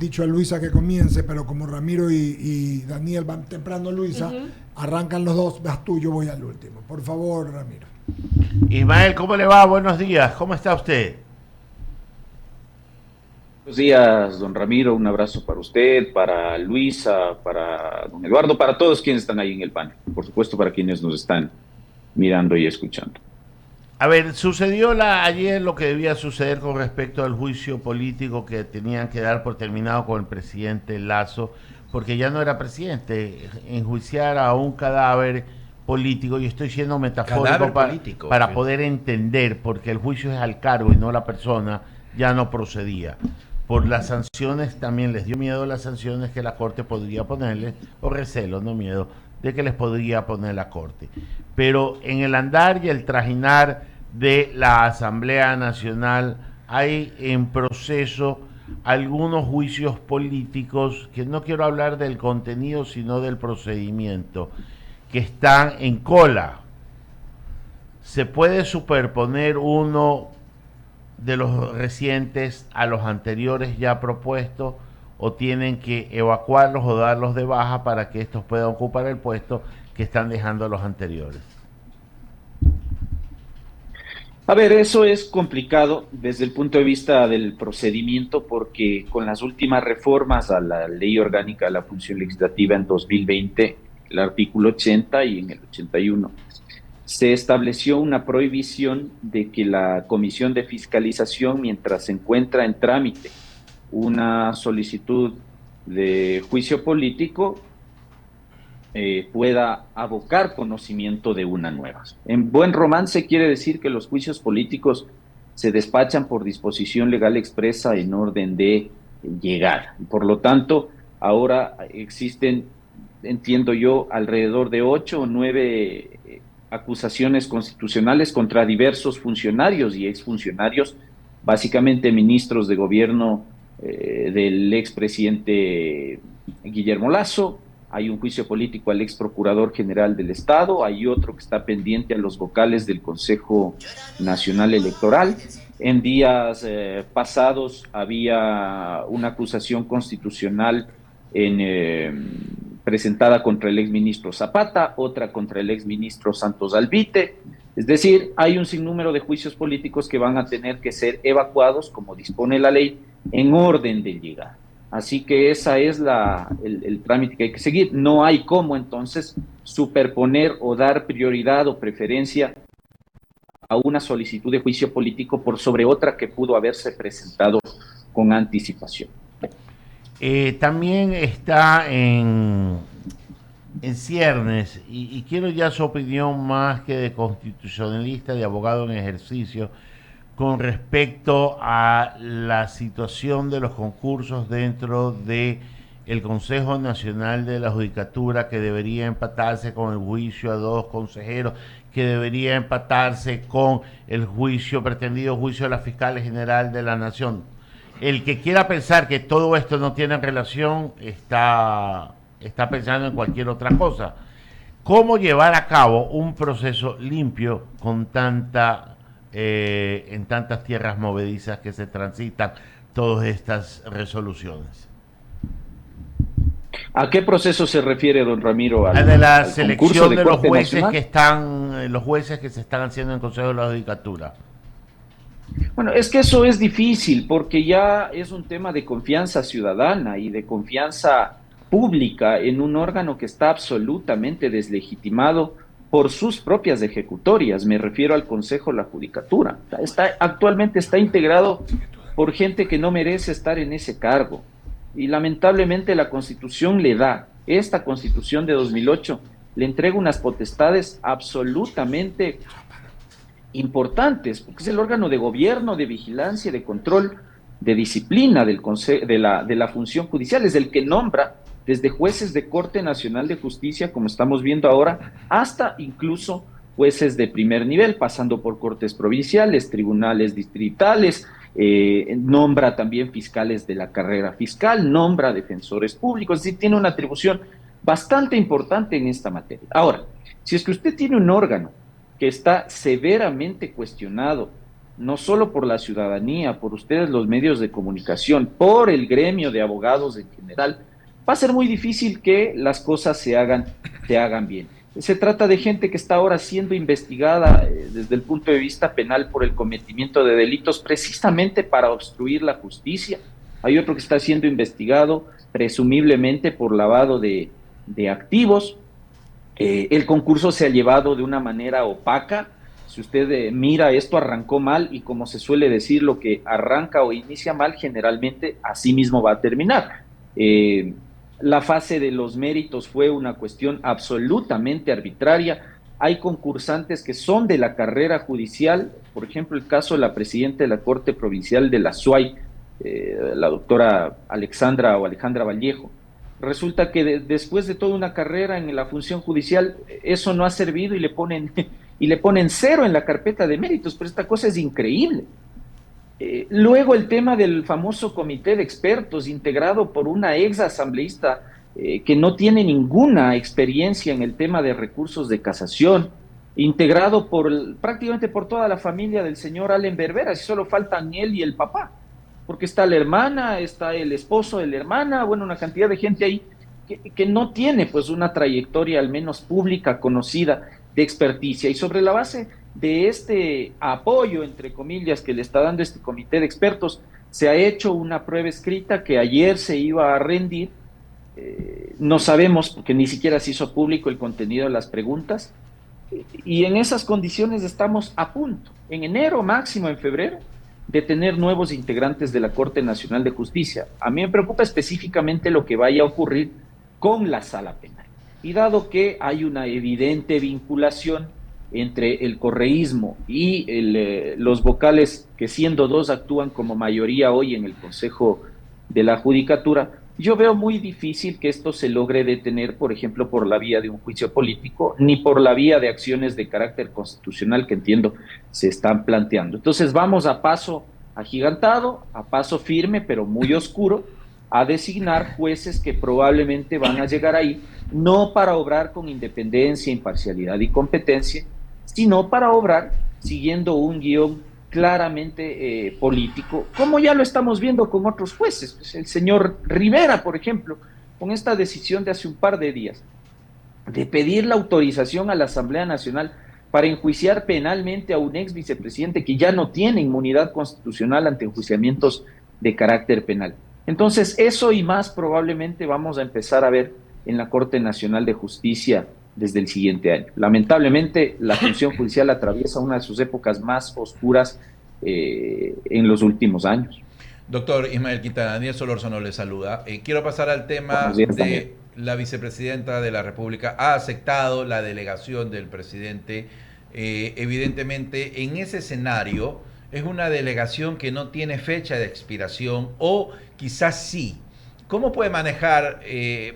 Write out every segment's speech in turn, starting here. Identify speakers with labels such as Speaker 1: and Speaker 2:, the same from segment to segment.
Speaker 1: dicho a Luisa que comience, pero como Ramiro y Daniel van temprano, Luisa, arrancan los dos, vas tú, yo voy al último. Por favor, Ramiro.
Speaker 2: Ismael, ¿cómo le va? Buenos días, ¿cómo está usted?
Speaker 3: Buenos días, don Ramiro. Un abrazo para usted, para Luisa, para don Eduardo, para todos quienes están ahí en el panel. Por supuesto, para quienes nos están mirando y escuchando.
Speaker 2: A ver, sucedió ayer lo que debía suceder con respecto al juicio político que tenían que dar por terminado con el presidente Lasso, porque ya no era presidente. Enjuiciar a un cadáver político, y estoy siendo metafórico para
Speaker 4: sí,
Speaker 2: poder entender, porque el juicio es al cargo y no la persona, ya no procedía. Por las sanciones, también les dio miedo las sanciones que la Corte podría ponerles, o recelo, no miedo, de que les podría poner la Corte. Pero en el andar y el trajinar de la Asamblea Nacional hay en proceso algunos juicios políticos, que no quiero hablar del contenido, sino del procedimiento, que están en cola. ¿Se puede superponer uno de los recientes a los anteriores ya propuestos, o tienen que evacuarlos o darlos de baja para que estos puedan ocupar el puesto que están dejando los anteriores?
Speaker 3: A ver, eso es complicado desde el punto de vista del procedimiento porque con las últimas reformas a la Ley Orgánica de la Función Legislativa en 2020, el artículo 80 y en el 81, se estableció una prohibición de que la Comisión de Fiscalización, mientras se encuentra en trámite una solicitud de juicio político, pueda abocar conocimiento de una nueva. En buen romance quiere decir que los juicios políticos se despachan por disposición legal expresa en orden de llegar. Por lo tanto, ahora existen, entiendo yo, alrededor de 8 o 9 acusaciones constitucionales contra diversos funcionarios y exfuncionarios, básicamente ministros de gobierno del expresidente Guillermo Lasso. Hay un juicio político al ex procurador general del Estado, hay otro que está pendiente a los vocales del Consejo Nacional Electoral. En días pasados había una acusación constitucional presentada contra el exministro Zapata, otra contra el exministro Santos Albite. Es decir, hay un sinnúmero de juicios políticos que van a tener que ser evacuados, como dispone la ley, en orden de llegada. Así que esa es el trámite que hay que seguir. No hay cómo entonces superponer o dar prioridad o preferencia a una solicitud de juicio político por sobre otra que pudo haberse presentado con anticipación.
Speaker 2: También está en ciernes, y quiero ya su opinión más que de constitucionalista, de abogado en ejercicio, con respecto a la situación de los concursos dentro de el Consejo Nacional de la Judicatura, que debería empatarse con el juicio a 2 consejeros, que debería empatarse con el pretendido juicio de la Fiscal General de la Nación. El que quiera pensar que todo esto no tiene relación está pensando en cualquier otra cosa. ¿Cómo llevar a cabo un proceso limpio con en tantas tierras movedizas que se transitan todas estas resoluciones?
Speaker 3: ¿A qué proceso se refiere, don Ramiro?
Speaker 2: De la
Speaker 3: al
Speaker 2: selección de los
Speaker 3: Corte
Speaker 2: jueces
Speaker 3: Nacional?
Speaker 2: los jueces que se están haciendo en el Consejo de la Judicatura.
Speaker 3: Bueno, es que eso es difícil porque ya es un tema de confianza ciudadana y de confianza pública en un órgano que está absolutamente deslegitimado por sus propias ejecutorias. Me refiero al Consejo de la Judicatura. Actualmente está integrado por gente que no merece estar en ese cargo. Y lamentablemente la Constitución esta Constitución de 2008, le entrega unas potestades absolutamente importantes, porque es el órgano de gobierno, de vigilancia, de control, de disciplina de la función judicial, es el que nombra desde jueces de Corte Nacional de Justicia, como estamos viendo ahora, hasta incluso jueces de primer nivel, pasando por cortes provinciales, tribunales distritales, nombra también fiscales de la carrera fiscal, nombra defensores públicos, es decir, tiene una atribución bastante importante en esta materia. Ahora, si es que usted tiene un órgano que está severamente cuestionado no solo por la ciudadanía, por ustedes los medios de comunicación, por el gremio de abogados en general, va a ser muy difícil que las cosas se hagan bien. Se trata de gente que está ahora siendo investigada desde el punto de vista penal por el cometimiento de delitos precisamente para obstruir la justicia. Hay otro que está siendo investigado presumiblemente por lavado de activos. El concurso se ha llevado de una manera opaca. Si usted mira, esto arrancó mal y como se suele decir, lo que arranca o inicia mal, generalmente así mismo va a terminar. La fase de los méritos fue una cuestión absolutamente arbitraria. Hay concursantes que son de la carrera judicial, por ejemplo, el caso de la presidenta de la Corte Provincial de la SUAY, la doctora Alejandra Vallejo. Resulta que después de toda una carrera en la función judicial, eso no ha servido y le ponen 0 en la carpeta de méritos, pero esta cosa es increíble. Luego el tema del famoso comité de expertos integrado por una ex asambleísta que no tiene ninguna experiencia en el tema de recursos de casación, integrado prácticamente por toda la familia del señor Allen Berbera, si solo faltan él y el papá, porque está la hermana, está el esposo de la hermana, bueno, una cantidad de gente ahí que no tiene pues una trayectoria al menos pública conocida de experticia, y sobre la base de este apoyo, entre comillas, que le está dando este comité de expertos, se ha hecho una prueba escrita que ayer se iba a rendir. No sabemos, porque ni siquiera se hizo público el contenido de las preguntas, y en esas condiciones estamos a punto, en enero, máximo en febrero, de tener nuevos integrantes de la Corte Nacional de Justicia. A mí me preocupa específicamente lo que vaya a ocurrir con la Sala Penal. Y dado que hay una evidente vinculación entre el correísmo y los vocales, que siendo 2 actúan como mayoría hoy en el Consejo de la Judicatura, yo veo muy difícil que esto se logre detener, por ejemplo, por la vía de un juicio político, ni por la vía de acciones de carácter constitucional que entiendo se están planteando. Entonces vamos a paso agigantado, a paso firme, pero muy oscuro, a designar jueces que probablemente van a llegar ahí, no para obrar con independencia, imparcialidad y competencia, sino para obrar siguiendo un guión claramente político, como ya lo estamos viendo con otros jueces. Pues el señor Rivera, por ejemplo, con esta decisión de hace un par de días, de pedir la autorización a la Asamblea Nacional para enjuiciar penalmente a un ex vicepresidente que ya no tiene inmunidad constitucional ante enjuiciamientos de carácter penal. Entonces, eso y más probablemente vamos a empezar a ver en la Corte Nacional de Justicia desde el siguiente año. Lamentablemente, la función judicial atraviesa una de sus épocas más oscuras en los últimos años.
Speaker 4: Doctor Ismael Quintana, Daniel Solórzano le saluda. Quiero pasar al tema de la vicepresidenta de la República. Ha aceptado la delegación del presidente. Evidentemente, en ese escenario, es una delegación que no tiene fecha de expiración, o quizás sí. ¿Cómo puede manejar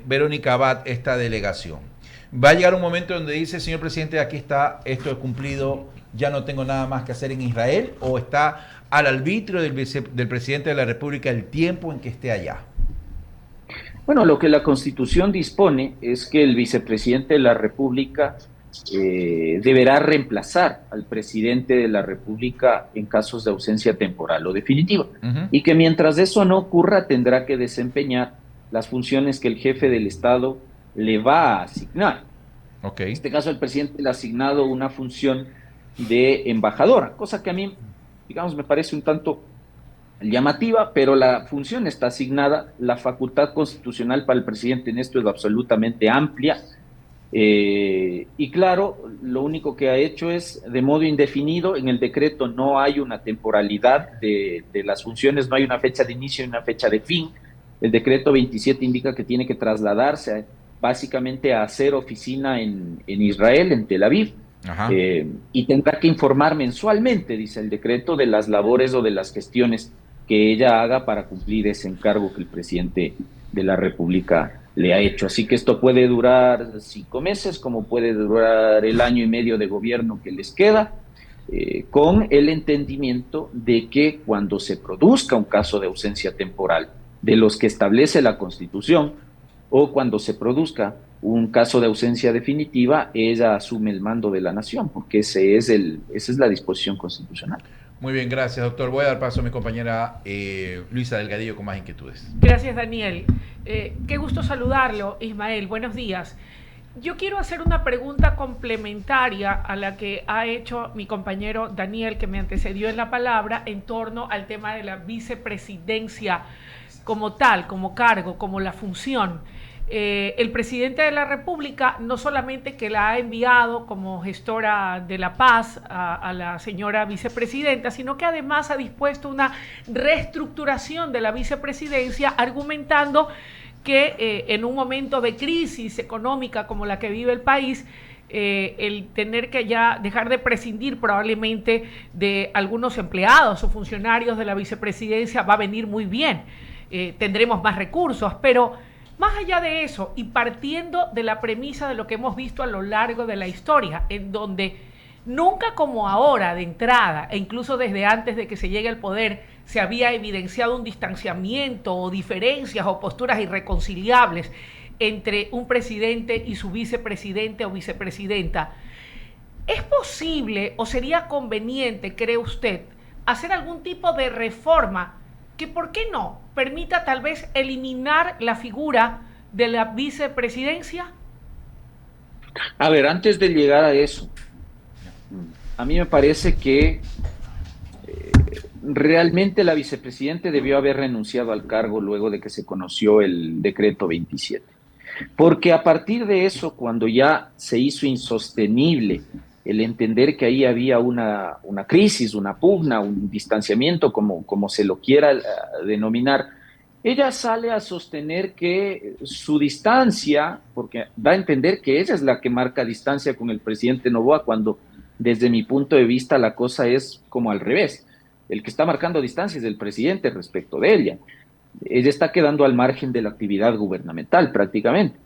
Speaker 4: Verónica Abad esta delegación? ¿Va a llegar un momento donde dice, señor presidente, aquí está, esto es cumplido, ya no tengo nada más que hacer en Israel? ¿O está al arbitrio del presidente de la República el tiempo en que esté allá?
Speaker 3: Bueno, lo que la Constitución dispone es que el vicepresidente de la República deberá reemplazar al presidente de la República en casos de ausencia temporal o definitiva. Y que mientras eso no ocurra, tendrá que desempeñar las funciones que el jefe del Estado le va a asignar. En este caso, el presidente le ha asignado una función de embajadora, cosa que a mí, digamos, me parece un tanto llamativa, pero la función está asignada. La facultad constitucional para el presidente en esto es absolutamente amplia. Y claro, lo único que ha hecho es de modo indefinido. En el decreto no hay una temporalidad de las funciones, no hay una fecha de inicio y una fecha de fin. El decreto 27 indica que tiene que trasladarse básicamente a hacer oficina en Israel, en Tel Aviv, y tendrá que informar mensualmente, dice el decreto, de las labores o de las gestiones que ella haga para cumplir ese encargo que el presidente de la República le ha hecho. Así que esto puede durar 5 meses, como puede durar el año y medio de gobierno que les queda, con el entendimiento de que cuando se produzca un caso de ausencia temporal de los que establece la Constitución, o cuando se produzca un caso de ausencia definitiva, ella asume el mando de la nación, porque esa es la disposición constitucional.
Speaker 4: Muy bien, gracias, doctor. Voy a dar paso a mi compañera Luisa Delgadillo con más inquietudes.
Speaker 5: Gracias, Daniel. Qué gusto saludarlo, Ismael. Buenos días. Yo quiero hacer una pregunta complementaria a la que ha hecho mi compañero Daniel, que me antecedió en la palabra, en torno al tema de la vicepresidencia como tal, como cargo, como la función. El presidente de la República no solamente que la ha enviado como gestora de la paz a la señora vicepresidenta, sino que además ha dispuesto una reestructuración de la vicepresidencia, argumentando que en un momento de crisis económica como la que vive el país, el tener que ya dejar de prescindir probablemente de algunos empleados o funcionarios de la vicepresidencia va a venir muy bien. Tendremos más recursos, pero más allá de eso, y partiendo de la premisa de lo que hemos visto a lo largo de la historia, en donde nunca como ahora de entrada, e incluso desde antes de que se llegue al poder, se había evidenciado un distanciamiento o diferencias o posturas irreconciliables entre un presidente y su vicepresidente o vicepresidenta. ¿Es posible o sería conveniente, cree usted, hacer algún tipo de reforma que, por qué no, permita tal vez eliminar la figura de la vicepresidencia?
Speaker 3: A ver, antes de llegar a eso, a mí me parece que realmente la vicepresidenta debió haber renunciado al cargo luego de que se conoció el decreto 27. Porque a partir de eso, cuando ya se hizo insostenible el entender que ahí había una crisis, una pugna, un distanciamiento, como se lo quiera denominar, ella sale a sostener que su distancia, porque da a entender que ella es la que marca distancia con el presidente Noboa, cuando desde mi punto de vista la cosa es como al revés. El que está marcando distancia es el presidente respecto de ella. Ella está quedando al margen de la actividad gubernamental prácticamente.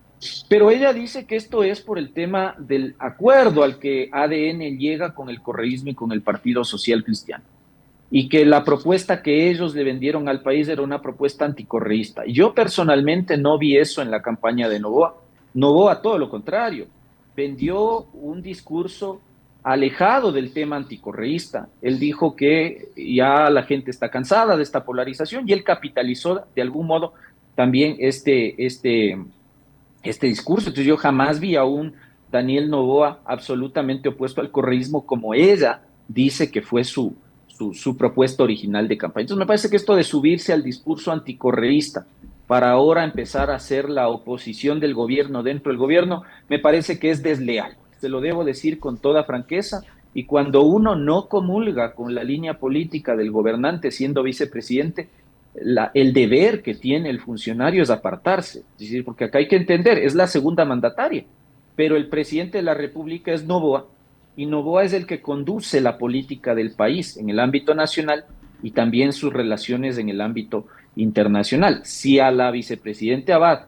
Speaker 3: Pero ella dice que esto es por el tema del acuerdo al que ADN llega con el correísmo y con el Partido Social Cristiano. Y que la propuesta que ellos le vendieron al país era una propuesta anticorreísta. Y yo personalmente no vi eso en la campaña de Noboa. Noboa, todo lo contrario, vendió un discurso alejado del tema anticorreísta. Él dijo que ya la gente está cansada de esta polarización y él capitalizó de algún modo también este discurso. Entonces yo jamás vi a un Daniel Noboa absolutamente opuesto al correísmo como ella dice que fue su propuesta original de campaña. Entonces me parece que esto de subirse al discurso anticorreísta para ahora empezar a hacer la oposición del gobierno dentro del gobierno, me parece que es desleal. Se lo debo decir con toda franqueza, y cuando uno no comulga con la línea política del gobernante siendo vicepresidente, el deber que tiene el funcionario es apartarse. Es decir, porque acá hay que entender, es la segunda mandataria, pero el presidente de la República es Noboa, y Noboa es el que conduce la política del país en el ámbito nacional y también sus relaciones en el ámbito internacional. Si a la vicepresidenta Abad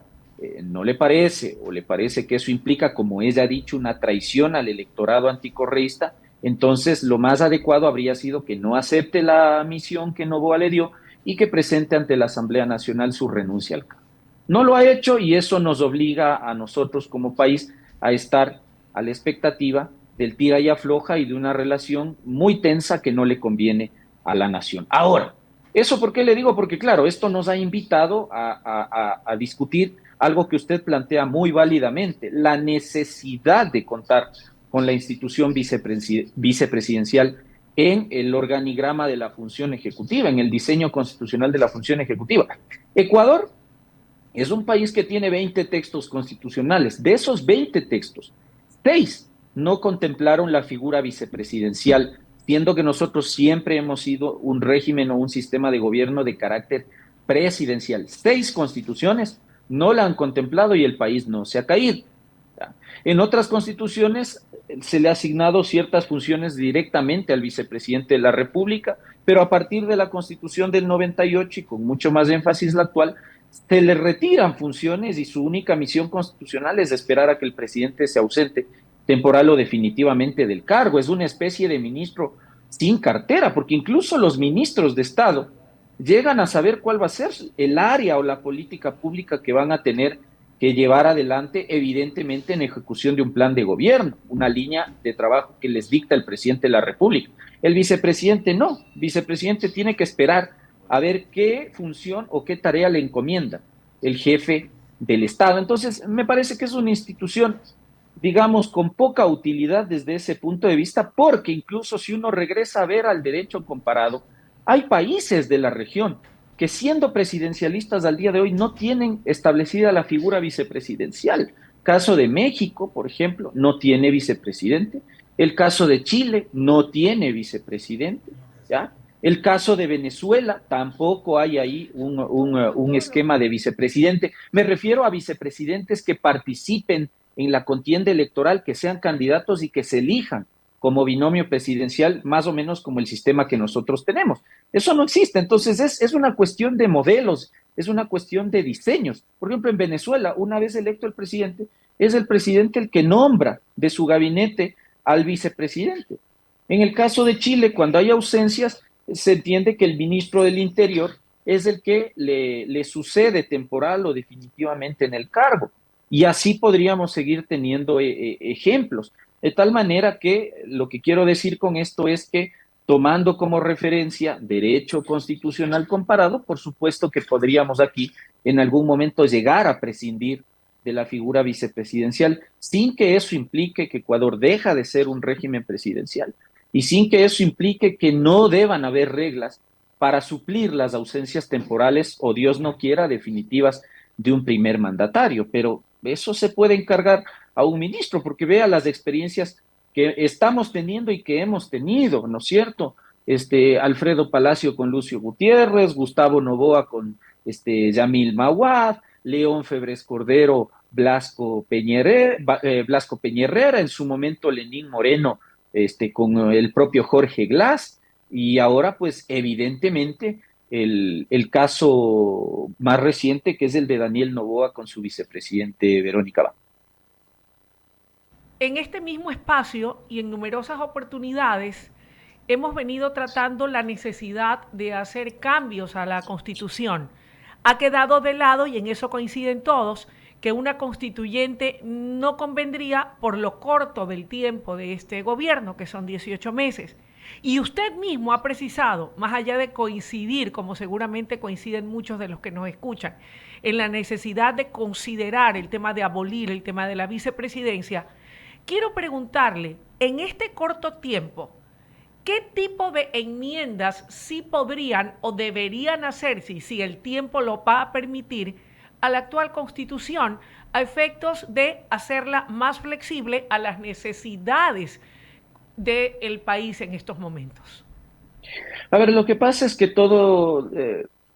Speaker 3: no le parece, o le parece que eso implica, como ella ha dicho, una traición al electorado anticorreísta, entonces lo más adecuado habría sido que no acepte la misión que Noboa le dio y que presente ante la Asamblea Nacional su renuncia al cargo. No lo ha hecho, y eso nos obliga a nosotros como país a estar a la expectativa del tira y afloja y de una relación muy tensa que no le conviene a la nación. Ahora, ¿eso por qué le digo? Porque claro, esto nos ha invitado a discutir algo que usted plantea muy válidamente, la necesidad de contar con la institución vicepresidencial en el organigrama de la función ejecutiva, en el diseño constitucional de la función ejecutiva. Ecuador es un país que tiene 20 textos constitucionales. De esos 20 textos, 6 no contemplaron la figura vicepresidencial, siendo que nosotros siempre hemos sido un régimen o un sistema de gobierno de carácter presidencial. 6 constituciones no la han contemplado y el país no se ha caído. En otras constituciones se le ha asignado ciertas funciones directamente al vicepresidente de la República, pero a partir de la Constitución del 98 y con mucho más énfasis la actual, se le retiran funciones y su única misión constitucional es esperar a que el presidente se ausente temporal o definitivamente del cargo. Es una especie de ministro sin cartera, porque incluso los ministros de Estado llegan a saber cuál va a ser el área o la política pública que van a tener que llevar adelante, evidentemente, en ejecución de un plan de gobierno, una línea de trabajo que les dicta el presidente de la República. El vicepresidente no, el vicepresidente tiene que esperar a ver qué función o qué tarea le encomienda el jefe del Estado. Entonces, me parece que es una institución, digamos, con poca utilidad desde ese punto de vista, porque incluso si uno regresa a ver al derecho comparado, hay países de la región que siendo presidencialistas al día de hoy no tienen establecida la figura vicepresidencial. Caso de México, por ejemplo, no tiene vicepresidente. El caso de Chile no tiene vicepresidente, ¿ya? El caso de Venezuela, tampoco hay ahí un esquema de vicepresidente. Me refiero a vicepresidentes que participen en la contienda electoral, que sean candidatos y que se elijan como binomio presidencial, más o menos como el sistema que nosotros tenemos. Eso no existe. Entonces es una cuestión de modelos, es una cuestión de diseños. Por ejemplo, en Venezuela, una vez electo el presidente, es el presidente el que nombra de su gabinete al vicepresidente. En el caso de Chile, cuando hay ausencias, se entiende que el ministro del Interior es el que le sucede temporal o definitivamente en el cargo. Y así podríamos seguir teniendo ejemplos. De tal manera que lo que quiero decir con esto es que tomando como referencia derecho constitucional comparado, por supuesto que podríamos aquí en algún momento llegar a prescindir de la figura vicepresidencial sin que eso implique que Ecuador deja de ser un régimen presidencial y sin que eso implique que no deban haber reglas para suplir las ausencias temporales o Dios no quiera definitivas de un primer mandatario. Pero eso se puede encargar a un ministro, porque vea las experiencias que estamos teniendo y que hemos tenido, ¿no es cierto? Alfredo Palacio con Lucio Gutiérrez, Gustavo Noboa con Yamil Mawad, León Febres Cordero, Blasco Peñerrera, en su momento Lenín Moreno, con el propio Jorge Glass, y ahora pues evidentemente el caso más reciente, que es el de Daniel Noboa con su vicepresidente Verónica Abad.
Speaker 5: En este mismo espacio y en numerosas oportunidades hemos venido tratando la necesidad de hacer cambios a la Constitución. Ha quedado de lado, y en eso coinciden todos, que una constituyente no convendría por lo corto del tiempo de este gobierno, que son 18 meses. Y usted mismo ha precisado, más allá de coincidir, como seguramente coinciden muchos de los que nos escuchan, en la necesidad de considerar el tema de abolir el tema de la vicepresidencia, quiero preguntarle, en este corto tiempo, ¿qué tipo de enmiendas sí podrían o deberían hacerse, si el tiempo lo va a permitir, a la actual Constitución, a efectos de hacerla más flexible a las necesidades del país en estos momentos?
Speaker 3: A ver, lo que pasa es que todo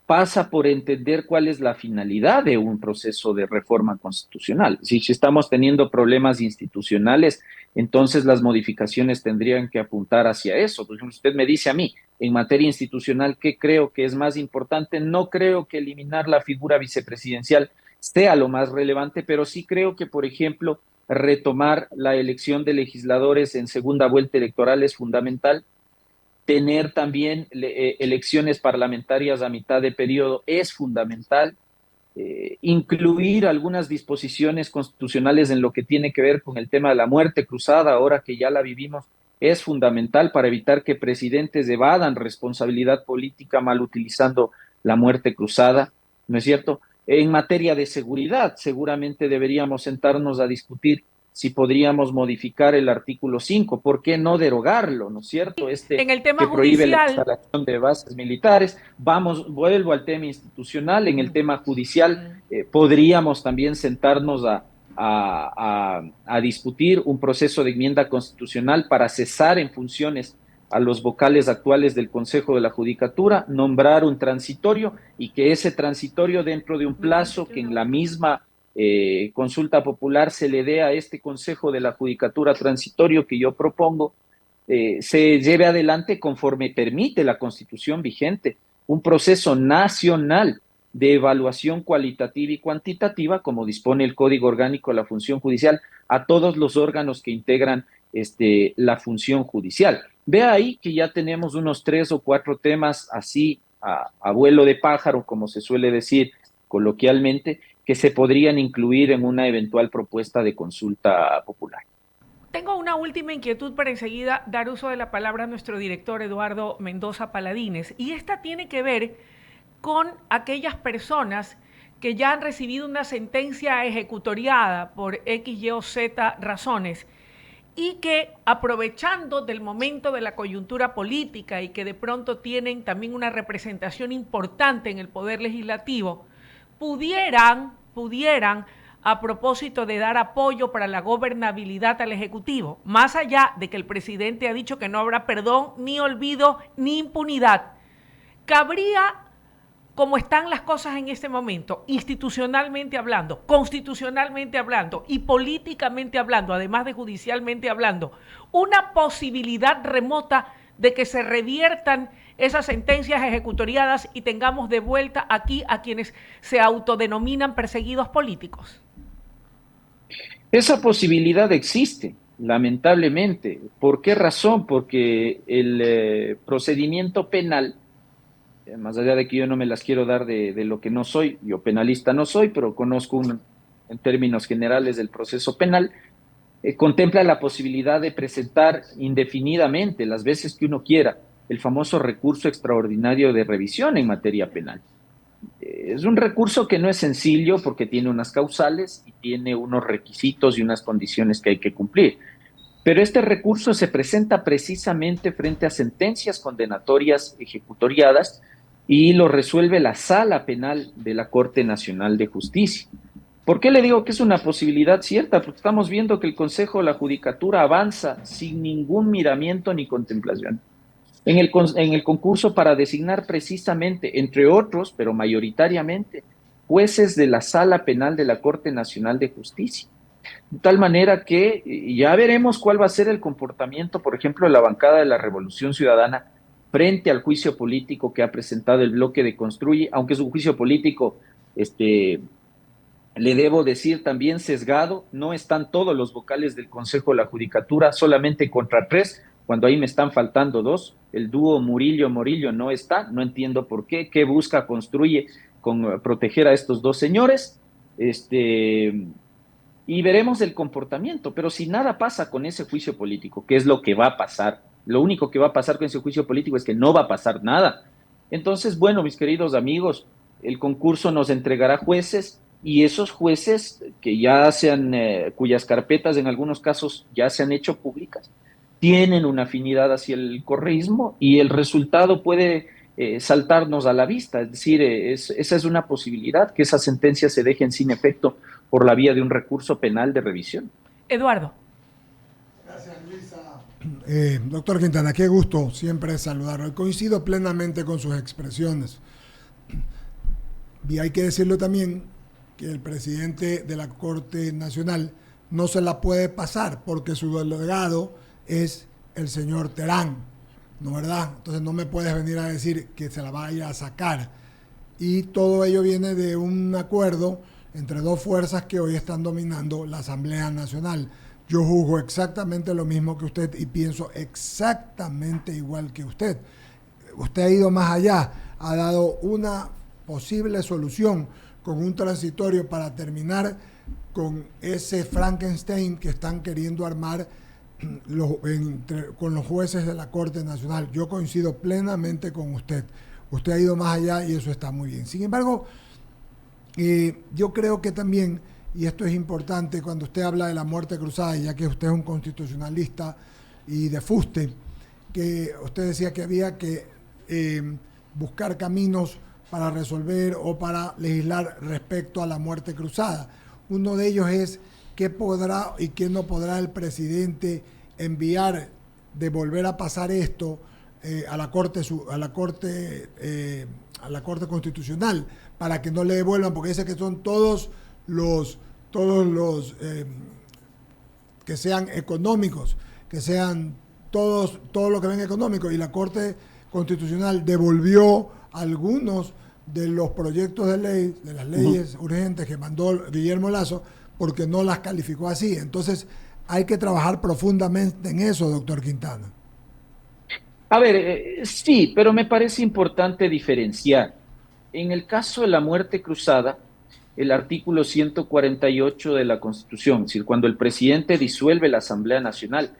Speaker 3: pasa por entender cuál es la finalidad de un proceso de reforma constitucional. Si estamos teniendo problemas institucionales, entonces las modificaciones tendrían que apuntar hacia eso. Por ejemplo, usted me dice a mí, en materia institucional, ¿qué creo que es más importante? No creo que eliminar la figura vicepresidencial sea lo más relevante, pero sí creo que, por ejemplo, retomar la elección de legisladores en segunda vuelta electoral es fundamental. Tener también elecciones parlamentarias a mitad de periodo es fundamental. Incluir algunas disposiciones constitucionales en lo que tiene que ver con el tema de la muerte cruzada, ahora que ya la vivimos, es fundamental para evitar que presidentes evadan responsabilidad política mal utilizando la muerte cruzada, ¿no es cierto? En materia de seguridad, seguramente deberíamos sentarnos a discutir si podríamos modificar el artículo 5, ¿por qué no derogarlo, no es cierto?
Speaker 5: En el tema
Speaker 3: Que prohíbe
Speaker 5: judicial,
Speaker 3: la instalación de bases militares. Vuelvo al tema institucional, en el tema judicial podríamos también sentarnos a discutir un proceso de enmienda constitucional para cesar en funciones a los vocales actuales del Consejo de la Judicatura, nombrar un transitorio y que ese transitorio, dentro de un plazo que en la misma consulta popular se le dé a este Consejo de la Judicatura transitorio que yo propongo, se lleve adelante conforme permite la Constitución vigente, un proceso nacional de evaluación cualitativa y cuantitativa, como dispone el Código Orgánico de la Función Judicial, a todos los órganos que integran la función judicial. Vea ahí que ya tenemos unos 3 o 4 temas así a vuelo de pájaro, como se suele decir coloquialmente, que se podrían incluir en una eventual propuesta de consulta popular.
Speaker 5: Tengo una última inquietud para enseguida dar uso de la palabra a nuestro director Eduardo Mendoza Paladines, y esta tiene que ver con aquellas personas que ya han recibido una sentencia ejecutoriada por X, Y o Z razones y que, aprovechando del momento de la coyuntura política y que de pronto tienen también una representación importante en el Poder Legislativo, pudieran, a propósito de dar apoyo para la gobernabilidad al Ejecutivo, más allá de que el presidente ha dicho que no habrá perdón, ni olvido, ni impunidad, cabría, como están las cosas en este momento, institucionalmente hablando, constitucionalmente hablando y políticamente hablando, además de judicialmente hablando, una posibilidad remota de que se reviertan esas sentencias ejecutoriadas y tengamos de vuelta aquí a quienes se autodenominan perseguidos políticos?
Speaker 3: Esa posibilidad existe, lamentablemente. ¿Por qué razón? Porque el procedimiento penal, más allá de que yo no me las quiero dar de lo que no soy, yo penalista no soy, pero conozco en términos generales del proceso penal, contempla la posibilidad de presentar indefinidamente, las veces que uno quiera, el famoso recurso extraordinario de revisión en materia penal. Es un recurso que no es sencillo porque tiene unas causales y tiene unos requisitos y unas condiciones que hay que cumplir. Pero este recurso se presenta precisamente frente a sentencias condenatorias ejecutoriadas y lo resuelve la Sala Penal de la Corte Nacional de Justicia. ¿Por qué le digo que es una posibilidad cierta? Porque estamos viendo que el Consejo de la Judicatura avanza sin ningún miramiento ni contemplación en el concurso para designar precisamente, entre otros, pero mayoritariamente, jueces de la Sala Penal de la Corte Nacional de Justicia. De tal manera que ya veremos cuál va a ser el comportamiento, por ejemplo, de la bancada de la Revolución Ciudadana frente al juicio político que ha presentado el bloque de Construye, aunque es un juicio político, le debo decir también sesgado, no están todos los vocales del Consejo de la Judicatura, solamente contra 3, cuando ahí me están faltando 2, el dúo Murillo-Morillo no está, no entiendo por qué busca Construye con proteger a estos 2 señores, y veremos el comportamiento, pero si nada pasa con ese juicio político, ¿qué es lo que va a pasar? Lo único que va a pasar con ese juicio político es que no va a pasar nada. Entonces, bueno, mis queridos amigos, el concurso nos entregará jueces y esos jueces que ya cuyas carpetas en algunos casos ya se han hecho públicas, tienen una afinidad hacia el correísmo y el resultado puede saltarnos a la vista. Es decir, esa es una posibilidad, que esas sentencias se dejen sin efecto por la vía de un recurso penal de revisión.
Speaker 5: Eduardo.
Speaker 1: Gracias, Luisa. Doctor Quintana, qué gusto siempre saludarlo. Coincido plenamente con sus expresiones. Y hay que decirlo también que el presidente de la Corte Nacional no se la puede pasar porque su delegado es el señor Terán, ¿no verdad? Entonces no me puedes venir a decir que se la vaya a sacar. Y todo ello viene de un acuerdo entre 2 fuerzas que hoy están dominando la Asamblea Nacional. Yo juzgo exactamente lo mismo que usted y pienso exactamente igual que usted. Usted ha ido más allá, ha dado una posible solución con un transitorio para terminar con ese Frankenstein que están queriendo armar con los jueces de la Corte Nacional. Yo coincido plenamente con usted. Usted ha ido más allá y eso está muy bien. Sin embargo, yo creo que también, y esto es importante, cuando usted habla de la muerte cruzada, y ya que usted es un constitucionalista y de fuste, que usted decía que había que buscar caminos para resolver o para legislar respecto a la muerte cruzada. Uno de ellos es qué podrá y qué no podrá el presidente enviar de volver a pasar esto a la Corte Constitucional para que no le devuelvan, porque dice que son todos los que sean económicos, que sean todo lo que ven económico, y la Corte Constitucional devolvió algunos de los proyectos de ley, de las leyes urgentes que mandó Guillermo Lasso, porque no las calificó así. Entonces hay que trabajar profundamente en eso, doctor Quintana.
Speaker 3: A ver, sí, pero me parece importante diferenciar. En el caso de la muerte cruzada, el artículo 148 de la Constitución, es decir, cuando el presidente disuelve la Asamblea Nacional,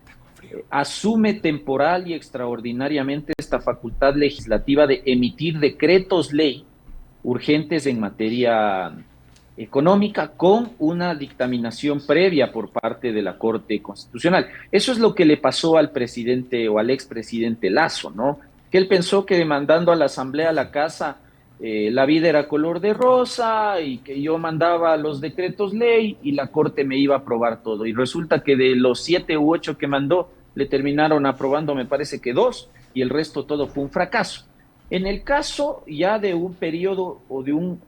Speaker 3: asume temporal y extraordinariamente esta facultad legislativa de emitir decretos ley urgentes en materia económica con una dictaminación previa por parte de la Corte Constitucional. Eso es lo que le pasó al presidente o al expresidente Lasso, ¿no? Que él pensó que mandando a la Asamblea a la casa la vida era color de rosa y que yo mandaba los decretos ley y la Corte me iba a aprobar todo. Y resulta que de los 7 u 8 que mandó, le terminaron aprobando, me parece que 2, y el resto todo fue un fracaso. En el caso ya de un periodo o de un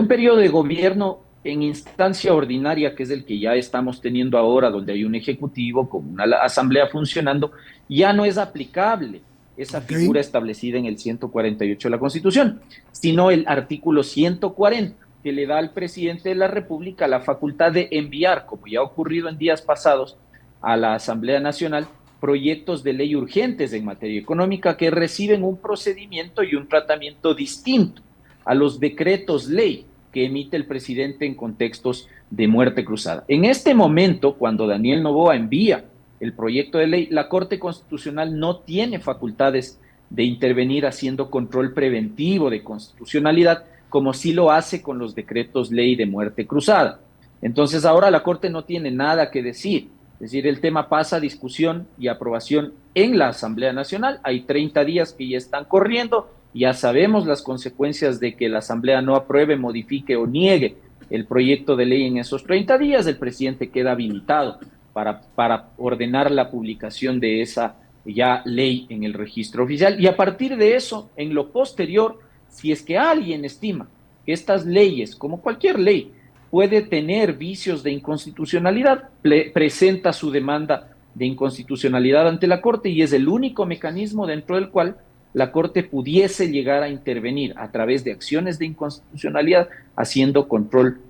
Speaker 3: periodo de gobierno en instancia ordinaria, que es el que ya estamos teniendo ahora, donde hay un ejecutivo con una asamblea funcionando, ya no es aplicable esa figura establecida en el 148 de la Constitución, sino el artículo 140, que le da al presidente de la República la facultad de enviar, como ya ha ocurrido en días pasados, a la Asamblea Nacional proyectos de ley urgentes en materia económica que reciben un procedimiento y un tratamiento distinto a los decretos ley que emite el presidente en contextos de muerte cruzada. En este momento, cuando Daniel Noboa envía el proyecto de ley, la Corte Constitucional no tiene facultades de intervenir haciendo control preventivo de constitucionalidad, como sí lo hace con los decretos ley de muerte cruzada. Entonces ahora la Corte no tiene nada que decir, es decir, el tema pasa a discusión y aprobación en la Asamblea Nacional. Hay 30 días que ya están corriendo, ya sabemos las consecuencias de que la Asamblea no apruebe, modifique o niegue el proyecto de ley en esos 30 días. El presidente queda habilitado para ordenar la publicación de esa ya ley en el registro oficial. Y a partir de eso, en lo posterior, si es que alguien estima que estas leyes, como cualquier ley, puede tener vicios de inconstitucionalidad, presenta su demanda de inconstitucionalidad ante la Corte y es el único mecanismo dentro del cual la Corte pudiese llegar a intervenir a través de acciones de inconstitucionalidad haciendo control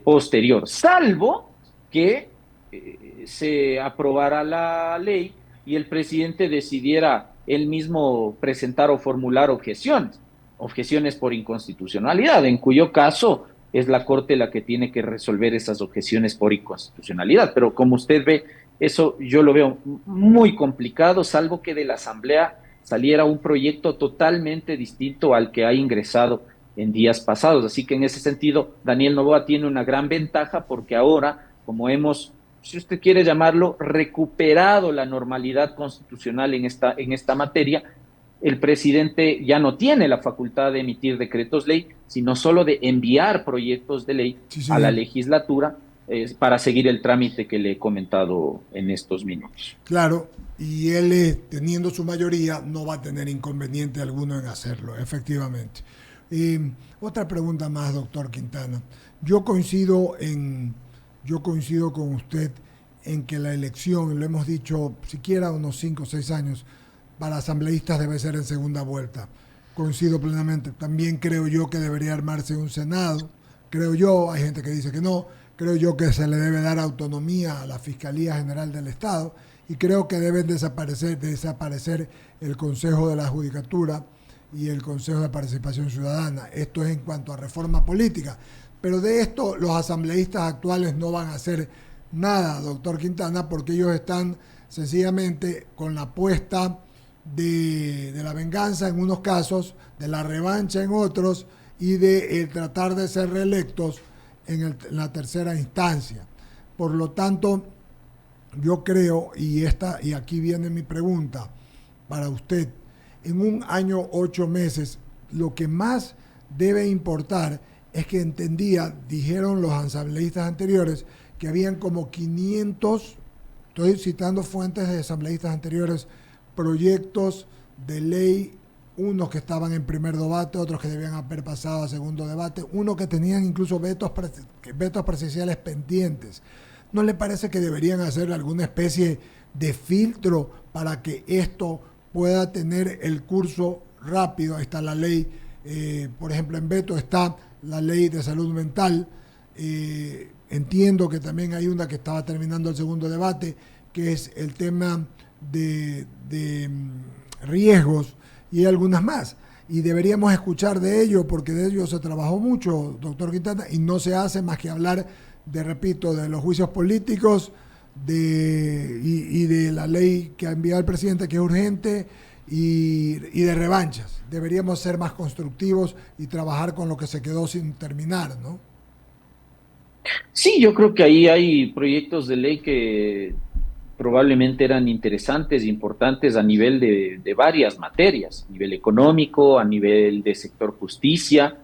Speaker 3: posterior, salvo que se aprobara la ley y el presidente decidiera él mismo presentar o formular objeciones por inconstitucionalidad, en cuyo caso es la Corte la que tiene que resolver esas objeciones por inconstitucionalidad. Pero como usted ve, eso yo lo veo muy complicado, salvo que de la Asamblea saliera un proyecto totalmente distinto al que ha ingresado en días pasados. Así que en ese sentido, Daniel Noboa tiene una gran ventaja porque ahora, como hemos, si usted quiere llamarlo, recuperado la normalidad constitucional en esta materia, el presidente ya no tiene la facultad de emitir decretos ley, sino solo de enviar proyectos de ley a la legislatura para seguir el trámite que le he comentado en estos minutos.
Speaker 1: Claro, y él teniendo su mayoría no va a tener inconveniente alguno en hacerlo, efectivamente. Otra pregunta más, doctor Quintana. Yo coincido con usted en que la elección, lo hemos dicho siquiera unos 5 o 6 años, para asambleístas debe ser en segunda vuelta. Coincido plenamente. También creo yo que debería armarse un Senado. Creo yo, hay gente que dice que no, creo yo que se le debe dar autonomía a la Fiscalía General del Estado y creo que deben desaparecer el Consejo de la Judicatura y el Consejo de Participación Ciudadana. Esto es en cuanto a reforma política. Pero de esto los asambleístas actuales no van a hacer nada, doctor Quintana, porque ellos están sencillamente con la apuesta de la venganza en unos casos, de la revancha en otros y de tratar de ser reelectos en la tercera instancia. Por lo tanto, yo creo, y aquí viene mi pregunta para usted, en un año 8 meses, lo que más debe importar es que dijeron los asambleístas anteriores, que habían como 500, estoy citando fuentes de asambleístas anteriores, proyectos de ley, unos que estaban en primer debate, otros que debían haber pasado a segundo debate, unos que tenían incluso vetos presidenciales pendientes. ¿No le parece que deberían hacer alguna especie de filtro para que esto pueda tener el curso rápido? Ahí está la ley, por ejemplo, en veto está la ley de salud mental. Entiendo que también hay una que estaba terminando el segundo debate, que es el tema de riesgos y algunas más. y deberíamos escuchar de ello, porque de ello se trabajó mucho, doctor Quintana, y no se hace más que hablar de los juicios políticos y de la ley que ha enviado el presidente, que es urgente, y de revanchas. Deberíamos ser más constructivos y trabajar con lo que se quedó sin terminar, ¿no?
Speaker 3: Sí, yo creo que ahí hay proyectos de ley que probablemente eran interesantes e importantes a nivel de varias materias, a nivel económico, a nivel de sector justicia,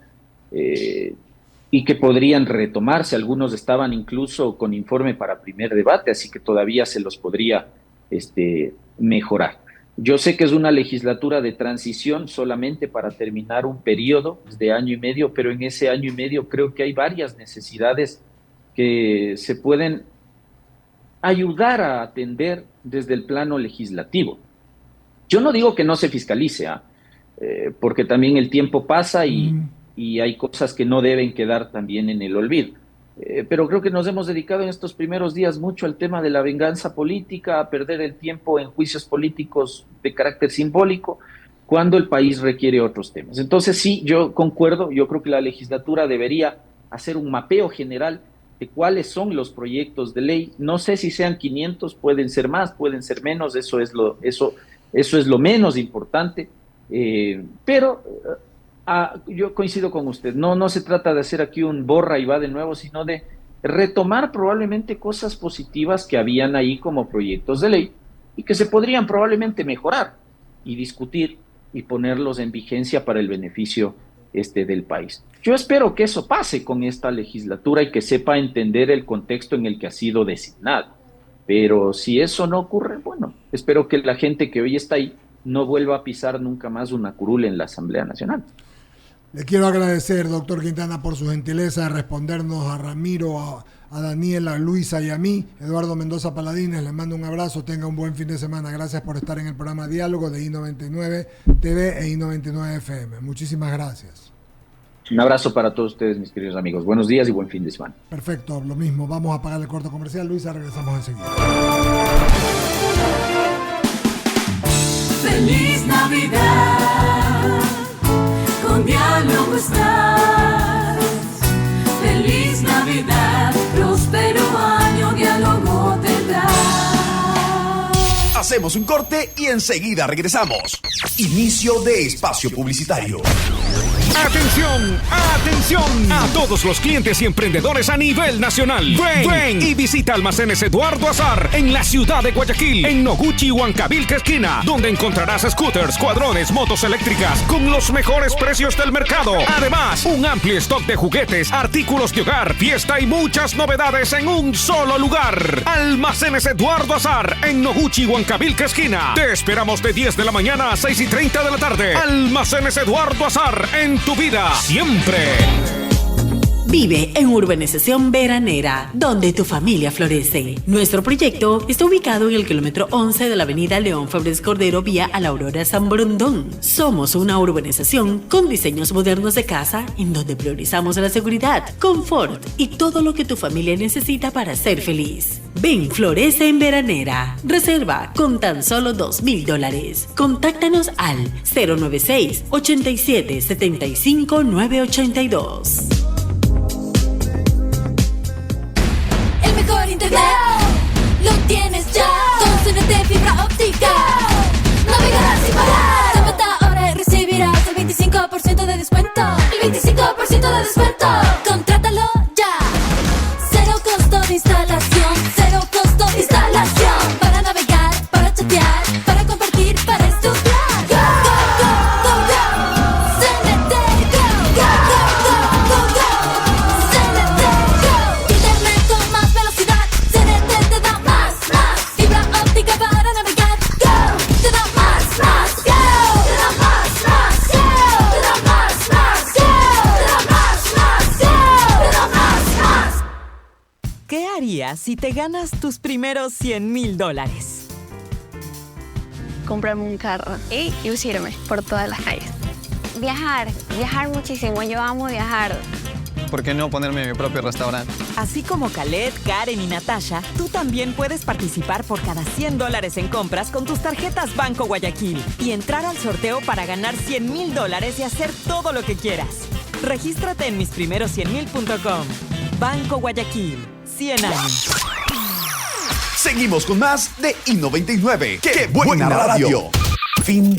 Speaker 3: y que podrían retomarse. Algunos estaban incluso con informe para primer debate, así que todavía se los podría mejorar. Yo sé que es una legislatura de transición solamente para terminar un periodo de año y medio, pero en ese año y medio creo que hay varias necesidades que se pueden ayudar a atender desde el plano legislativo. Yo no digo que no se fiscalice, porque también el tiempo pasa y hay cosas que no deben quedar también en el olvido. Pero creo que nos hemos dedicado en estos primeros días mucho al tema de la venganza política, a perder el tiempo en juicios políticos de carácter simbólico, cuando el país requiere otros temas. Entonces sí, yo concuerdo, yo creo que la legislatura debería hacer un mapeo general de cuáles son los proyectos de ley. No sé si sean 500, pueden ser más, pueden ser menos, eso es lo menos importante, pero yo coincido con usted, no se trata de hacer aquí un borra y va de nuevo, sino de retomar probablemente cosas positivas que habían ahí como proyectos de ley y que se podrían probablemente mejorar y discutir y ponerlos en vigencia para el beneficio del país. Yo espero que eso pase con esta legislatura y que sepa entender el contexto en el que ha sido designado. Pero si eso no ocurre, bueno, espero que la gente que hoy está ahí no vuelva a pisar nunca más una curul en la Asamblea Nacional.
Speaker 1: Le quiero agradecer, doctor Quintana, por su gentileza de respondernos a Ramiro, a Daniel, a Luisa y a mí. Eduardo Mendoza Paladines, les mando un abrazo, tenga un buen fin de semana. Gracias por estar en el programa Diálogo de I99 TV e I99 FM. Muchísimas gracias.
Speaker 3: Un abrazo para todos ustedes, mis queridos amigos. Buenos días y buen fin de semana.
Speaker 1: Perfecto, lo mismo. Vamos a pagar el corte comercial. Luisa, regresamos enseguida.
Speaker 6: Feliz Navidad, con Diálogo estás. Feliz Navidad, próspero año, Diálogo tendrás.
Speaker 7: Hacemos un corte y enseguida regresamos. Inicio de espacio publicitario.
Speaker 8: ¡Atención! ¡Atención! A todos los clientes y emprendedores a nivel nacional. Ven y visita Almacenes Eduardo Azar en la ciudad de Guayaquil, en Noguchi, Huancavilca esquina, donde encontrarás scooters, cuadrones, motos eléctricas con los mejores precios del mercado. Además, un amplio stock de juguetes, artículos de hogar, fiesta y muchas novedades en un solo lugar. Almacenes Eduardo Azar en Noguchi, Huancavilca esquina. Te esperamos de 10 de la mañana a 6:30 de la tarde. Almacenes Eduardo Azar, en tu vida siempre.
Speaker 9: Vive en Urbanización Veranera, donde tu familia florece. Nuestro proyecto está ubicado en el kilómetro 11 de la avenida León Febres Cordero, vía a la Aurora San Borondón. Somos una urbanización con diseños modernos de casa, en donde priorizamos la seguridad, confort y todo lo que tu familia necesita para ser feliz. Ven, florece en Veranera. Reserva con tan solo $2,000. Contáctanos al 096 87 75 982.
Speaker 6: Internet, lo tienes ya, con CNT fibra óptica, navegarás sin parar. Llámate ahora y recibirás el 25% de descuento, el 25% de descuento, contrátalo ya. Cero costo de instalación, cero costo de instalación, para navegar, para chatear, para compartir, para estudiar. Go, go, go, go, go, CNT, go, go, go, go, go, go, CNT, go. Internet con más velocidad, CNT te da más, fibra óptica para navegar, go, te da más, go, te da más, go, te da más, go, te da más, go, te da más.
Speaker 10: ¿Qué harías si te ganas tus primeros $100,000?
Speaker 11: Comprarme un carro y lucirme por todas las calles. Viajar muchísimo. Yo amo viajar.
Speaker 12: ¿por qué no ponerme mi propio restaurante?
Speaker 10: Así como Khaled, Karen y Natasha, tú también puedes participar por cada $100 en compras con tus tarjetas Banco Guayaquil y entrar al sorteo para ganar $100,000 y hacer todo lo que quieras. Regístrate en misprimeroscienmil.com. Banco Guayaquil, 100 años.
Speaker 7: Seguimos con más de I99. ¡Qué buena radio! Fin.